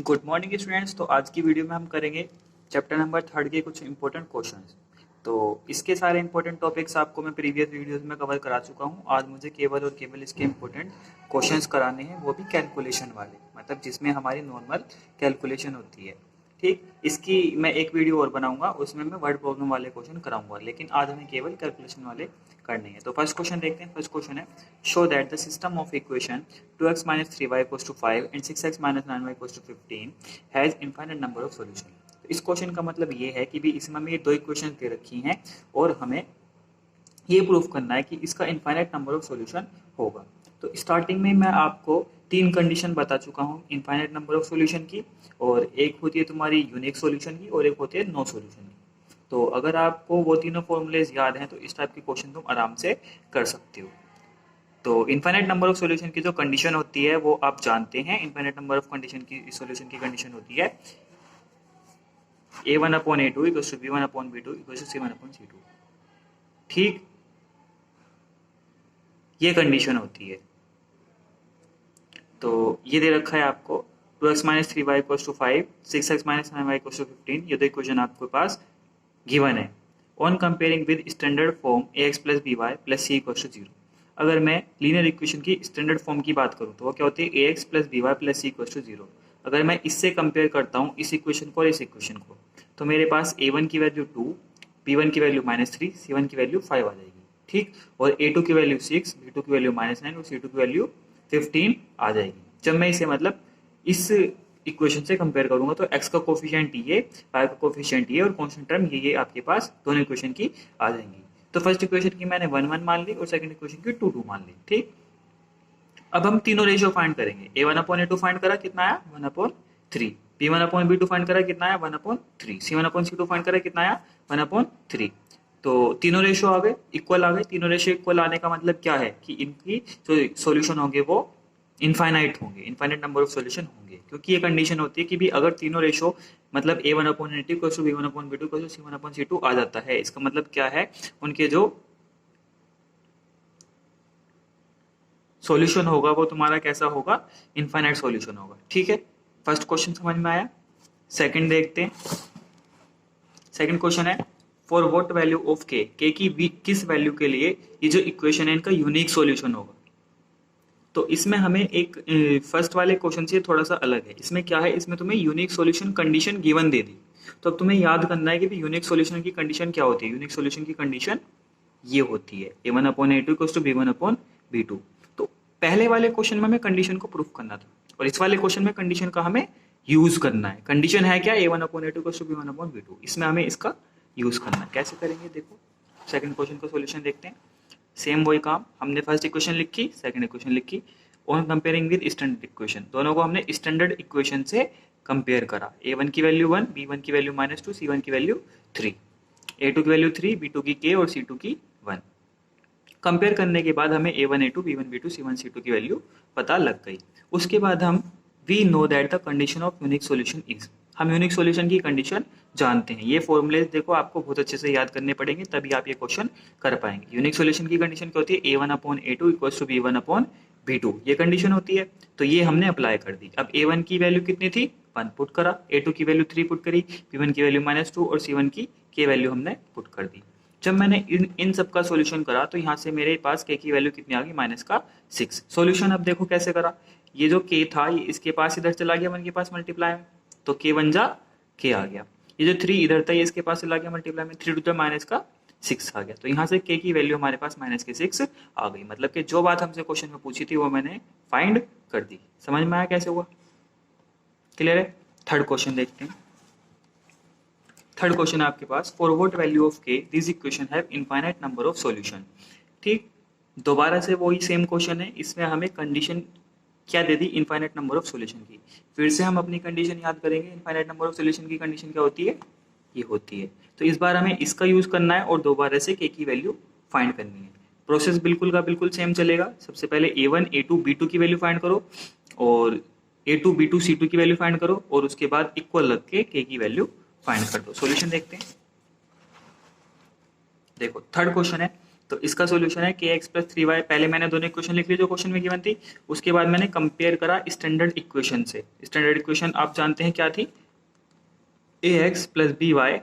Good morning students. तो आज की वीडियो में हम करेंगे चैप्टर नंबर 3 के कुछ इंपॉर्टेंट क्वेश्चंस। तो इसके सारे इंपॉर्टेंट टॉपिक्स आपको मैं प्रीवियस वीडियोस में कवर करा चुका हूँ। आज मुझे केवल और केवल इसके इंपॉर्टेंट क्वेश्चंस कराने हैं, वो भी कैलकुलेशन वाले, मतलब जिसमें हमारी नॉर्मल कैलकुलेशन होती है। ठीक, इसकी मैं एक वीडियो और बनाऊंगा, उसमें मैं वर्ड प्रॉब्लम वाले क्वेश्चन कराऊंगा, लेकिन आज हमें केवल कैलकुलेशन वाले करने हैं। तो फर्स्ट क्वेश्चन देखते हैं। फर्स्ट क्वेश्चन है, show that the system of equation 2x minus 3y equals to 5 and 6x minus 9y equals to 15 has infinite number of solution. तो इस क्वेश्चन का मतलब ये है कि भी इसमें हमें ये दो इक्वेशन दे रखी हैं और हमें ये प्रूफ करना है कि इसका इनफाइनाइट नंबर ऑफ सॉल्यूशन होगा। तो स्टार्टिंग में मैं आपको तीन कंडीशन बता चुका हूँ इनफाइनाइट नंबर ऑफ सॉल्यूशन की, और एक होती है तुम्हारी यूनिक सॉल्यूशन की और एक होती है नो सॉल्यूशन की। तो अगर आपको वो तीनों फॉर्मूलेज याद हैं तो इस टाइप के क्वेश्चन तुम आराम से कर सकते हो। तो इनफाइनाइट नंबर ऑफ सॉल्यूशन की जो कंडीशन होती है वो आप जानते हैं। इनफाइनाइट नंबर ऑफ कंडीशन की सॉल्यूशन की कंडीशन होती है a1/a2 equals to b1/b2 equals to c1/c2। ठीक, ये कंडीशन होती है। तो ये दे रखा है आपको 2x minus 3y equals to 5, 6x minus 9y equals to 15। ये दो इक्वेशन आपके पास गिवन है। On comparing with standard form ax plus by plus c equals to 0। अगर मैं लीनियर इक्वेशन की स्टैंडर्ड फॉर्म की बात करूँ तो वो क्या होती है ax plus by plus c equals to 0। अगर मैं इससे कंपेयर करता हूँ इस इक्वेशन को और इस इक्वेशन को, तो मेरे पास a1 की वैल्यू 2, b1 की वैल्यू -3, c1 की वैल्यू 5 आ जाएगी। ठीक, और a2 की वैल्यू 6, b2 की वैल्यू -9 और c2 की वैल्यू 15 आ जाएगी। जब मैं इसे मतलब इस इक्वेशन से कंपेयर करूंगा तो x का कोफिशिएंट ये, y का कोफिशिएंट ये और कांस्टेंट टर्म ये आपके पास दोनों इक्वेशन की आ जाएंगी। तो फर्स्ट इक्वेशन की मैंने 1 1 मान ली और सेकंड इक्वेशन की 2 2 मान ली। ठीक, अब हम तीनों रेशियो फाइंड करेंगे। a1/a2 फाइंड करा, कितना आया 1/3। b1/b2 फाइंड करा, कितना आया 1/3। c1/c2 फाइंड करा, कितना आया 1/3। तो तीनों रेशियो आ गए, इक्वल आ गए। तीनों रेशियो इक्वल आने का मतलब क्या है कि इनकी जो सॉल्यूशन होंगे वो इनफाइनाइट होंगे, इनफाइनाइट नंबर ऑफ सॉल्यूशन होंगे, क्योंकि ये कंडीशन होती है कि भी अगर तीनों रेशियो मतलब a1/a2 equals to b1/b2 equals to c1/c2 आ जाता है, इसका मतलब क्या है, उनके जो सॉल्यूशन होगा वो तुम्हारा कैसा होगा, इनफाइनाइट सॉल्यूशन होगा। ठीक है, फर्स्ट क्वेश्चन समझ में आया। सेकंड देखते हैं। सेकंड क्वेश्चन है, फॉर व्हाट वैल्यू ऑफ के की किस वैल्यू के लिए ये जो इक्वेशन है इनका यूनिक सॉल्यूशन होगा। तो इसमें हमें एक फर्स्ट वाले क्वेश्चन से थोड़ा सा अलग है। इसमें क्या है, इसमें तुम्हें यूनिक सॉल्यूशन कंडीशन गिवन दे दी। तो अब तुम्हें याद करना है कि यूनिक सॉल्यूशन की कंडीशन क्या होती है। यूनिक सॉल्यूशन की कंडीशन ये होती है a1/a2 इक्वल्स टू b1/b2। तो पहले वाले क्वेश्चन में हमें कंडीशन को प्रूफ करना था और इस वाले क्वेश्चन में कंडीशन का हमें यूज करना है। कंडीशन है क्या, a1/a2 इक्वल्स टू b1/b2। इसमें हमें इसका यूज करना है। कैसे करेंगे देखो, सेकंड क्वेश्चन का सॉल्यूशन देखते हैं। सेम वही काम, हमने फर्स्ट इक्वेशन लिखी, सेकंड इक्वेशन लिखी, on comparing with standard equation, दोनों को हमने स्टैंडर्ड इक्वेशन से कंपेयर करा। a1 की वैल्यू 1, b1 की वैल्यू -2, c1 की वैल्यू 3, a2 की वैल्यू 3, b2 की k और c2 की 1। कंपेयर करने के बाद हमें a1 a2 b1 b2 c1 c2 की वैल्यू पता लग गई। उसके बाद हम we know that the condition of unique solution is, हम यूनिक सॉल्यूशन की कंडीशन जानते हैं। ये फॉर्मूले देखो आपको बहुत अच्छे से याद करने पड़ेंगे, तभी आप ये क्वेश्चन कर पाएंगे। यूनिक सॉल्यूशन की कंडीशन क्या होती है, a1/a2 इक्वल्स टू b1/b2, ये कंडीशन होती है। तो ये हमने अप्लाई कर दी। अब a1 की वैल्यू कितनी थी, 1 पुट करा, a2 की वैल्यू 3 पुट करी, b1 की वैल्यू -2 और c1 की k वैल्यू हमने पुट कर दी। जब मैंने इन सब का सॉल्यूशन करा तो यहाँ से मेरे पास k की वैल्यू कितनी आ गई, -6। सॉल्यूशन अब देखो कैसे करा, ये जो k था ये इसके पास इधर चला गया 1 के पास मल्टीप्लाई में, तो k बन जा k आ गया। ये जो 3 इधर था ये इसके पास चला गया मल्टीप्लाई में, 3 टू द -6 आ गया। तो यहाँ से k की वैल्यू हमारे पास -6 आ गई। मतलब कि जो बात हमसे क्वेश्चन में पूछी थी वो मैंने फाइंड कर दी। समझ में आया कैसे हुआ, क्लियर है। थर्ड क्वेश्चन देखते हैं। थर्ड क्वेश्चन आपके पास, for what value of k this equation have infinite number of solution. ठीक, दोबारा से वही सेम क्वेश्चन है। इसमें हमें कंडीशन क्या दे दी, इनफाइनाइट नंबर ऑफ सॉल्यूशन की। फिर से हम अपनी कंडीशन याद करेंगे। इनफाइनाइट नंबर ऑफ सॉल्यूशन की कंडीशन क्या होती है, ये होती है। तो इस बार हमें इसका यूज करना है और दोबारा से k की वैल्यू फाइंड करनी है। प्रोसेस बिल्कुल का बिल्कुल सेम चलेगा। सबसे पहले a1 a2 b2 की वैल्यू फाइंड करो और a2 b2 c2 की वैल्यू फाइंड करो और उसके बाद इक्वल रख के k की वैल्यू फाइंड कर दो। सॉल्यूशन देखते हैं। देखो थर्ड क्वेश्चन है, तो इसका सोल्यूशन है के एक्स प्लस 3y। पहले मैंने दोनों इक्वेशन लिख ली जो क्वेश्चन में गिवन थी, उसके बाद मैंने कंपेयर करा स्टैंडर्ड इक्वेशन से। स्टैंडर्ड इक्वेशन आप जानते हैं क्या थी, a x plus b y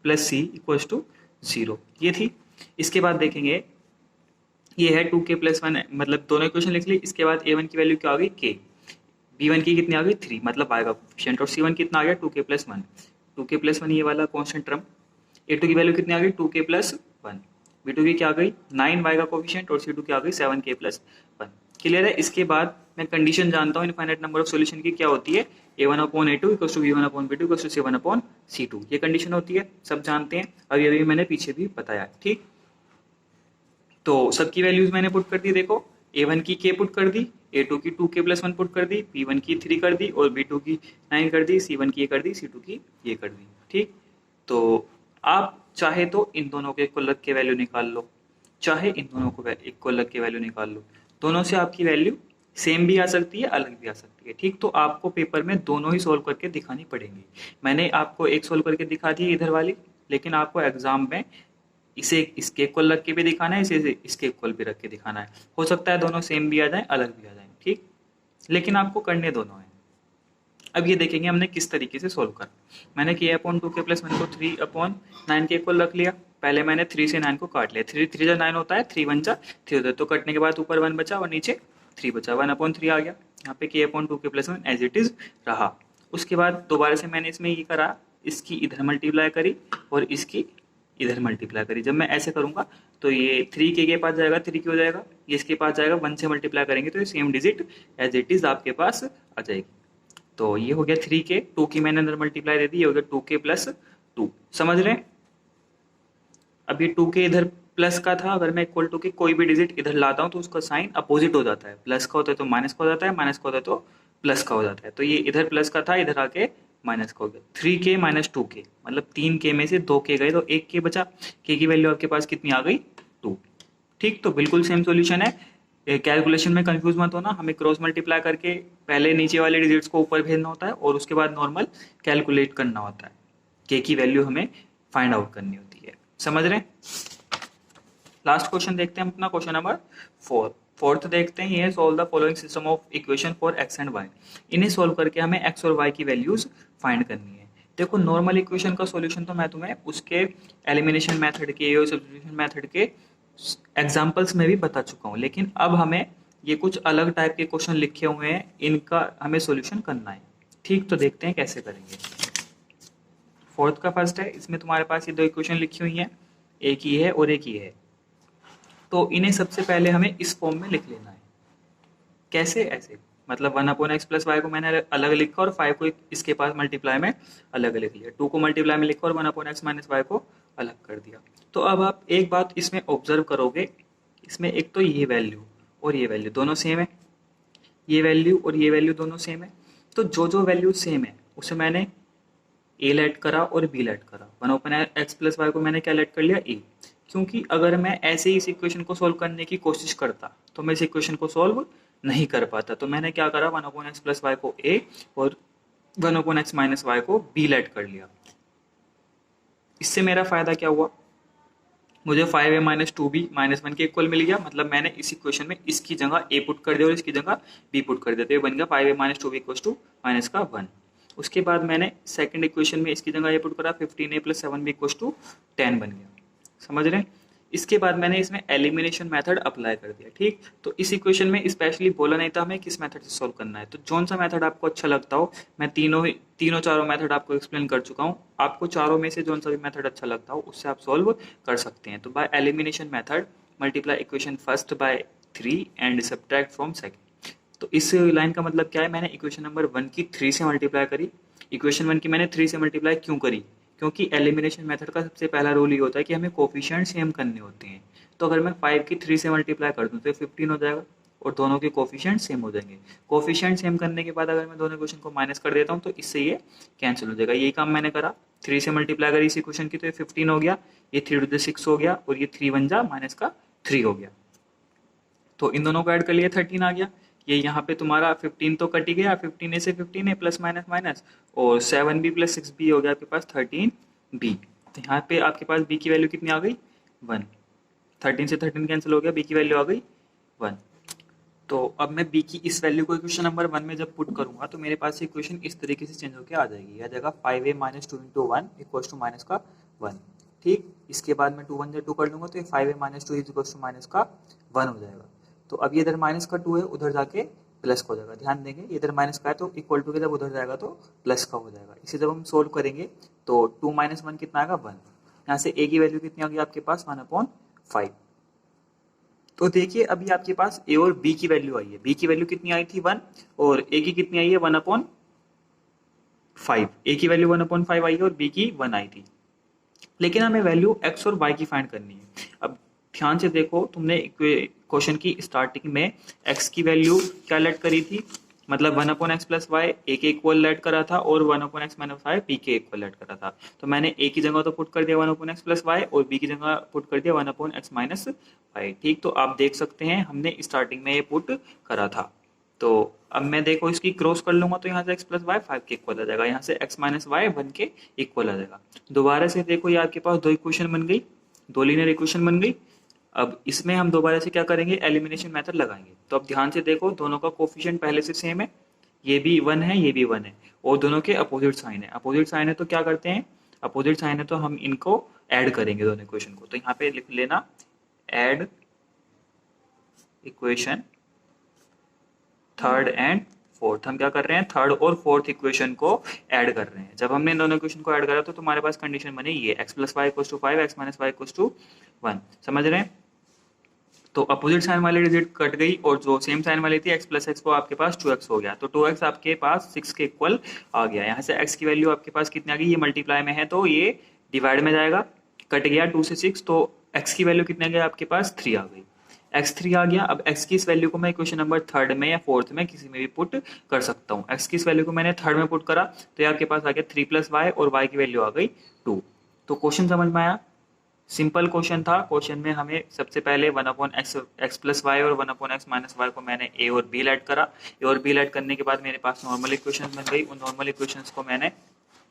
plus c equals to 0, ये थी। इसके बाद देखेंगे ये है 2k प्लस 1, मतलब दोनों इक्वेशन लिख ली। इसके बाद a1 की वैल्यू क्या आ गई k, b1 की कितनी आ गई 3, मतलब आएगा कोफिशिएंट, और c1 कितना आ गया 2k प्लस 1। 2k प्लस 1 ये वाला कॉन्स्टेंट टर्म। a2 की वैल्यू कितनी आ गई 2k प्लस 1। b2 की क्या आ गई 9 y का कोफिशिएंट, और c2 की आ गई 7k प्लस 1। क्लियर है। इसके बाद मैं कंडीशन जानता हूँ इनफाइनाइट नंबर ऑफ सॉल्यूशन की, क्या होती है, a1 upon a2 equals to b1 upon b2 equals to c1 upon c2, ये कंडीशन होती है, सब जानते हैं। अभी अभी मैंने पीछे भी बताया, ठीक। तो सबकी वैल्यूज मैंने पुट कर दी, देखो a1 की k पुट कर दी, a2 की 2k प्लस 1 पुट कर दी, b1 की 3 कर दी, और b2 की 9 कर दी, c1 की ये कर दी, c2 की ये कर दी, ठीक। तो आप चाहे तो इन दोनों के इक्वल लग के वैल्यू निकाल लो, चाहे इन दोनों को इक्वल लग के वैल्यू निकाल लो, दोनों से आपकी वैल्यू सेम भी आ सकती है, अलग भी आ सकती है, ठीक। तो आपको पेपर में दोनों ही सोल्व करके दिखानी पड़ेंगी। मैंने आपको एक सोल्व करके दिखा दी इधर वाली, लेकिन आपको एग्जाम में इसे इसके इक्वल रख के भी दिखाना है, इसे इसके इक्वल भी रख के दिखाना है। हो सकता है दोनों सेम भी आ जाए, अलग भी आ जाए, ठीक, लेकिन आपको करने दोनों हैं। अब ये देखेंगे हमने किस तरीके से सोल्व कर। मैंने k अपॉन 2k प्लस 1 को 3 अपॉन 9 के इक्वल रख लिया। पहले मैंने 3 से 9 को काट लिया, 3 3 जा 9 होता है, 3 1 जा 3 होता है, तो कटने के बाद ऊपर 1 बचा और नीचे 3 बचा, 1 अपॉन 3 आ गया। यहाँ पे k upon 2k plus 1 as it is रहा। उसके बाद दोबारा से मैंने इसमें ये करा, इसकी इधर मल्टीप्लाई करी और इसकी इधर मल्टीप्लाई करी। जब मैं ऐसे करूंगा तो ये 3k के पास जाएगा 3 की हो जाएगा, ये इसके पास जाएगा 1 से मल्टीप्लाई करेंगे तो ये same digit as it is आपके पास आ जाएगी। तो ये हो गया 3k, 2 की मैंने अंदर मल्टीप्लाई दे दी, ये हो गया 2k प्लस 2, समझ रहे हैं। अब ये 2k इधर प्लस का था, अगर मैं इक्वल टू के कोई भी डिजिट इधर लाता हूँ तो उसका साइन अपोजिट हो जाता है, प्लस का होता है तो माइनस का हो जाता है, माइनस का होता है तो प्लस का हो जाता है। तो ये इधर प्लस का था, इधर आके माइनस का हो गया। 3k माइनस 2k, मतलब 3k में से 2k गए तो 1k बचा, k की वैल्यू आपके पास कितनी आ गई 2, ठीक। तो बिल्कुल सेम सॉल्यूशन है। कैलकुलेशन में कंफ्यूज मत होना, हमें क्रॉस मल्टीप्लाई करके पहले नीचे वाले डिजिट्स को ऊपर भेजना होता है और उसके बाद नॉर्मल कैलकुलेट करना होता है, के की वैल्यू हमें फाइंड आउट करनी होती है, समझ रहे हैं। लास्ट क्वेश्चन देखते हैं अपना, क्वेश्चन नंबर 4। फोर्थ देखते हैं, ये solve the following system of equation for x and y. इन्हें सोल्व करके हमें एक्स और वाई की वैल्यूज फाइंड करनी है। देखो नॉर्मल इक्वेशन का सॉल्यूशन तो मैं तुम्हें उसके एलिमिनेशन मेथड के और सब्स्टिट्यूशन मेथड के एग्जाम्पल्स में भी बता चुका हूँ, लेकिन अब हमें ये कुछ अलग टाइप के क्वेश्चन लिखे हुए हैं, इनका हमें सॉल्यूशन करना है, ठीक। तो देखते हैं कैसे करेंगे। फोर्थ का फर्स्ट है, इसमें तुम्हारे पास ये दो इक्वेशन लिखी हुई हैं, एक ही है और एक ही है। तो इन्हें सबसे पहले हमें इस फॉर्म में लिख लेना है। कैसे, ऐसे, मतलब 1 अपॉन एक्स प्लस वाई को मैंने अलग लिखा और 5 को इसके पास मल्टीप्लाई में अलग लिख लिया, 2 को मल्टीप्लाई में लिखा और 1 अपॉन एक्स माइनस वाई को अलग कर दिया। तो अब आप एक बात इसमें ऑब्जर्व करोगे, इसमें एक तो ये वैल्यू और ये वैल्यू दोनों सेम है, ये वैल्यू और ये वैल्यू दोनों सेम है। तो जो जो वैल्यू सेम है उसे मैंने ए लेट करा और बी लेट करा। 1 अपॉन एक्स प्लस वाई को मैंने क्या लेट कर लिया, ए। क्योंकि अगर मैं ऐसे ही इस इक्वेशन को सॉल्व करने की कोशिश करता तो मैं इस इक्वेशन को सॉल्व नहीं कर पाता। तो मैंने क्या करा, 1 अपॉन एक्स प्लस वाई को ए और 1 अपॉन एक्स माइनस वाई को बी लेट कर लिया। इससे मेरा फायदा क्या हुआ, मुझे 5a माइनस 2b माइनस 1 के इक्वल मिल गया। मतलब मैंने इस इक्वेशन में इसकी जगह a पुट कर दिया और इसकी जगह b पुट कर दिया, तो ये बन गया 5a minus 2b equal to minus का 1। उसके बाद मैंने सेकंड इक्वेशन में इसकी जगह ये पुट करा, 15a plus 7b equal to 10 बन गया, समझ रहे हैं। इसके बाद मैंने इसमें एलिमिनेशन मेथड अप्लाई कर दिया, ठीक। तो इस इक्वेशन में स्पेशली बोला नहीं था हमें किस मेथड से सॉल्व करना है, तो जौन सा मेथड आपको अच्छा लगता हो, मैं तीनों चारों मेथड आपको एक्सप्लेन कर चुका हूँ। आपको चारों में से जौन सा भी मेथड अच्छा लगता हो उससे आप सॉल्व कर सकते हैं। तो by elimination method multiply equation first by 3 and subtract from second. तो इस लाइन का मतलब क्या है, मैंने इक्वेशन नंबर 1 की 3 से मल्टीप्लाई करी। इक्वेशन 1 की मैंने 3 से मल्टीप्लाई क्यों करी, क्योंकि एलिमिनेशन मेथड का सबसे पहला रूल ये होता है कि हमें कोफिशिएंट सेम करने होते हैं। तो अगर मैं 5 की 3 से मल्टीप्लाई कर दूं तो 15 हो जाएगा और दोनों के कोफिशिएंट सेम हो जाएंगे। कोफिशिएंट सेम करने के बाद अगर मैं दोनों इक्वेशन को माइनस कर देता हूं तो इससे ये कैंसिल हो जाएगा। यही काम मैंने करा, 3 से मल्टीप्लाई करी इस इक्वेशन की तो ये 15 हो गया, ये 3 टू द 6 हो गया और ये 3 1 जा माइनस का 3 हो गया। तो इन दोनों को ऐड कर लिया, 13 आ गया। ये यहाँ पे तुम्हारा 15 तो कट ही गया, 15a से 15a प्लस माइनस माइनस और 7b प्लस 6b हो गया आपके पास 13b। तो यहाँ पे आपके पास b की वैल्यू कितनी आ गई 1। 13 से 13 कैंसिल हो गया, बी की वैल्यू आ गई 1। तो अब मैं बी की इस वैल्यू को इक्वेशन नंबर 1 में जब पुट करूंगा तो मेरे पास इक्वेशन इस तरीके से चेंज होकर आ जाएगी, आ जाएगा 5a minus 2 into 1 equals to minus का 1। ठीक, इसके बाद मैं 2 1 2 कर लूंगा तो ये 5a minus 2 is equals to minus का 1 हो जाएगा। तो अब ये इधर माइनस का 2 है, उधर जाके प्लस का हो जाएगा। ध्यान देंगे ये इधर माइनस का है तो इक्वल टू के जब उधर जाएगा तो प्लस का हो जाएगा। इसे जब हम सोल्व करेंगे तो 2 माइनस 1 कितना आएगा 1। यहाँ से a की वैल्यू कितनी होगी आपके पास 1/5। तो देखिए अभी आपके पास a और b की वैल्यू आई है। b की वैल्यू कितनी आई थी 1 और a की कितनी आई है 1/5। a की वैल्यू 1/5 आई है और b की 1 आई थी। लेकिन हमें वैल्यू x और y की फाइंड करनी है। अब ध्यान से देखो, तुमने क्वेश्चन की स्टार्टिंग में x की वैल्यू क्या लेट करी थी, मतलब 1/x प्लस वाई ए के इक्वल लेट करा था और 1/x माइनस वाई बी के इक्वल लेट करा था। तो मैंने a की जगह तो पुट कर दिया 1/x प्लस वाई और b की जगह पुट कर दिया 1/x माइनस वाई। ठीक, तो आप देख सकते हैं हमने स्टार्टिंग में ये पुट करा था। तो अब मैं देखो इसकी क्रॉस कर लूंगा तो यहाँ से x प्लस वाई 5 के इक्वल आ जाएगा, यहाँ से x माइनस वाई 1 के इक्वल आ जाएगा। दोबारा से देखो ये आपके पास दो इक्वेशन बन गई, दो लीनियर इक्वेशन बन गई। अब इसमें हम दोबारा से क्या करेंगे, एलिमिनेशन मेथड लगाएंगे। तो अब ध्यान से देखो दोनों का कोफिशिएंट पहले से सेम है, ये भी 1 है ये भी 1 है और दोनों के अपोजिट साइन है। अपोजिट साइन है तो क्या करते हैं, अपोजिट साइन है तो हम इनको ऐड करेंगे दोनों इक्वेशन को। तो यहाँ पे लिख लेना add equation third and fourth. हम क्या कर रहे हैं, थर्ड और फोर्थ इक्वेशन को ऐड कर रहे हैं। जब हमने दोनों इक्वेशन को ऐड करा तो तुम्हारे पास कंडीशन बनी ये x plus y equals to 5 x minus y equals to 1। समझ रहे हैं? तो अपोजिट साइन वाली डिजिट कट गई और जो सेम साइन वाली थी x प्लस एक्स वो आपके पास 2x हो गया। तो 2x आपके पास 6 के इक्वल आ गया। यहाँ से x की वैल्यू आपके पास कितनी आ गई, ये मल्टीप्लाई में है तो ये डिवाइड में जाएगा, कट गया 2 से 6 तो x की वैल्यू कितनी आ गई आपके पास 3 आ गई। x3 आ गया। अब x की इस वैल्यू को मैं इक्वेशन नंबर थर्ड में या फोर्थ में किसी में भी पुट कर सकता हूँ। x की इस वैल्यू को मैंने थर्ड में पुट करा तो ये आपके पास आ गया 3 प्लस वाई और y की वैल्यू आ गई 2। तो क्वेश्चन समझ में आया, सिंपल क्वेश्चन था। क्वेश्चन में हमें सबसे पहले 1/x प्लस वाई और 1/x माइनस वाई को मैंने a और b लेट करा। a और b लेट करने के बाद मेरे पास नॉर्मल इक्वेशन बन गई। उन नॉर्मल इक्वेशंस को मैंने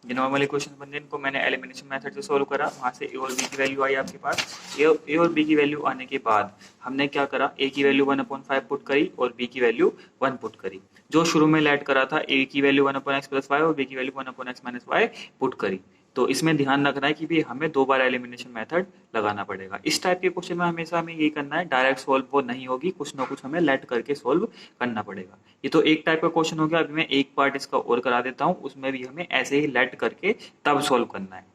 ये नॉर्मल इक्वेशन बन गए, इनको मैंने एलिमिनेशन मेथड से सोल्व करा। वहाँ से a और b की वैल्यू आई आपके पास। a और b की वैल्यू आने के बाद हमने क्या करा, a की वैल्यू 1/5 पुट करी और b की वैल्यू 1 पुट करी। जो शुरू में लेट करा था a की वैल्यू 1/x प्लस वाई और b की value 1/x minus y put करी। तो इसमें ध्यान रखना है कि भी हमें 2 बार एलिमिनेशन मेथड लगाना पड़ेगा। इस टाइप के क्वेश्चन में हमेशा हमें यही करना है, डायरेक्ट सोल्व वो नहीं होगी, कुछ ना कुछ हमें लेट करके सोल्व करना पड़ेगा। ये तो एक टाइप का क्वेश्चन हो गया। अभी मैं एक पार्ट इसका और करा देता हूँ, उसमें भी हमें ऐसे ही लेट करके तब सोल्व करना है।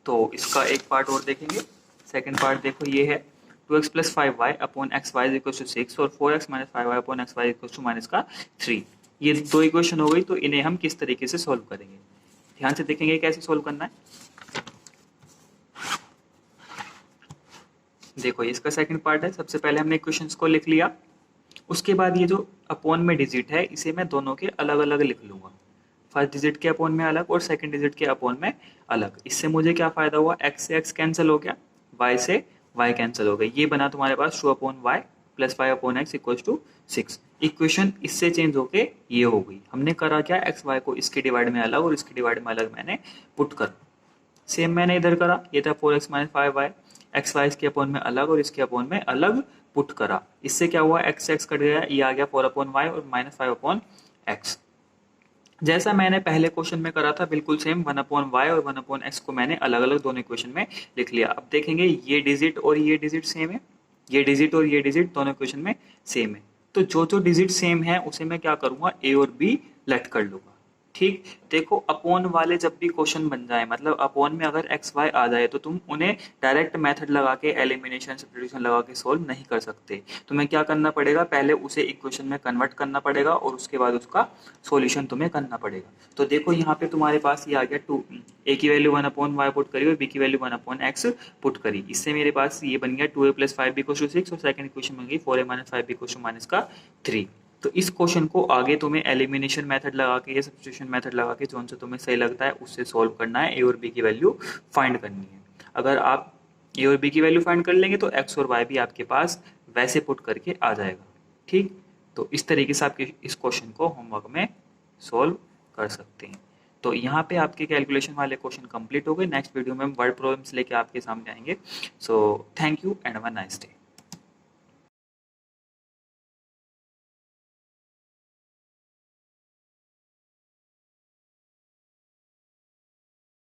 तो इसका एक पार्ट और देखेंगे। सेकेंड पार्ट देखो ये है 2x plus 5y upon x y equal to 6 और 4x minus 5y upon x y equal to minus का 3। ये दो इक्वेशन हो गई। तो इन्हें हम किस तरीके से सोल्व करेंगे, ध्यान से देखेंगे कैसे सोल्व करना है। देखो ये इसका सेकंड पार्ट है। सबसे पहले हमने इक्वेशंस को लिख लिया, उसके बाद ये जो अपॉन में डिजिट है इसे मैं दोनों के अलग अलग लिख लूंगा। फर्स्ट डिजिट के अपॉन में अलग और सेकंड डिजिट के अपॉन में अलग। इससे मुझे क्या फायदा हुआ, x से x कैंसिल हो गया, y से y कैंसिल हो गया। ये बना तुम्हारे पास 2/y plus 5/x equals to 6। Equation इससे चेंज होके ये हो गई। हमने करा क्या, एक्स वाई को इसके डिवाइड में अलग और इसके डिवाइड में अलग मैंने पुट कर। सेम मैंने इधर करा, ये था 4x minus 5y, x y इसके अपॉन में अलग और इसके अपॉन में अलग पुट करा। इससे क्या हुआ, x से x कट गया, ये आ गया 4/y और माइनस 5/x। जैसा मैंने पहले क्वेश्चन में करा था बिल्कुल सेम 1/y और 1/x को मैंने अलग अलग दोनों इक्वेशन में लिख लिया। अब देखेंगे ये डिजिट और ये डिजिट सेम है, ये डिजिट और ये डिजिट दोनों इक्वेशन में सेम है। तो जो जो डिजिट सेम है उसे मैं क्या करूंगा, a और b लेट कर लूंगा। ठीक, देखो अपॉन वाले जब भी क्वेश्चन बन जाए, मतलब अपॉन में अगर एक्स वाई आ जाए तो तुम उन्हें डायरेक्ट मेथड लगा के एलिमिनेशन सब्स्टिट्यूशन लगा के सोल्व नहीं कर सकते। तुम्हें क्या करना पड़ेगा, पहले उसे इक्वेशन में कन्वर्ट करना पड़ेगा और उसके बाद उसका सॉल्यूशन तुम्हें करना पड़ेगा। तो देखो यहाँ पे तुम्हारे पास ये आ गया 2, a की वैल्यू 1/y पुट करी और b की वैल्यू 1/x पुट करी। इससे मेरे पास ये बन गया 2a plus 5b equals to 6 और सेकंड इक्वेशन बन गई 4a minus 5b equals to minus का 3। तो इस क्वेश्चन को आगे तुम्हें एलिमिनेशन मेथड लगा के या सब्स्टिट्यूशन मेथड लगा के जो से तुम्हें सही लगता है उससे सॉल्व करना है, ए और बी की वैल्यू फाइंड करनी है। अगर आप ए और बी की वैल्यू फाइंड कर लेंगे तो एक्स और वाई भी आपके पास वैसे पुट करके आ जाएगा। ठीक, तो इस तरीके से आप इस क्वेश्चन को होमवर्क में सॉल्व कर सकते हैं। तो यहाँ पे आपके कैलकुलेशन वाले क्वेश्चन कंप्लीट हो गए। नेक्स्ट वीडियो में हम वर्ड प्रॉब्लम्स लेके आपके सामने आएंगे। So thank you and have a nice day.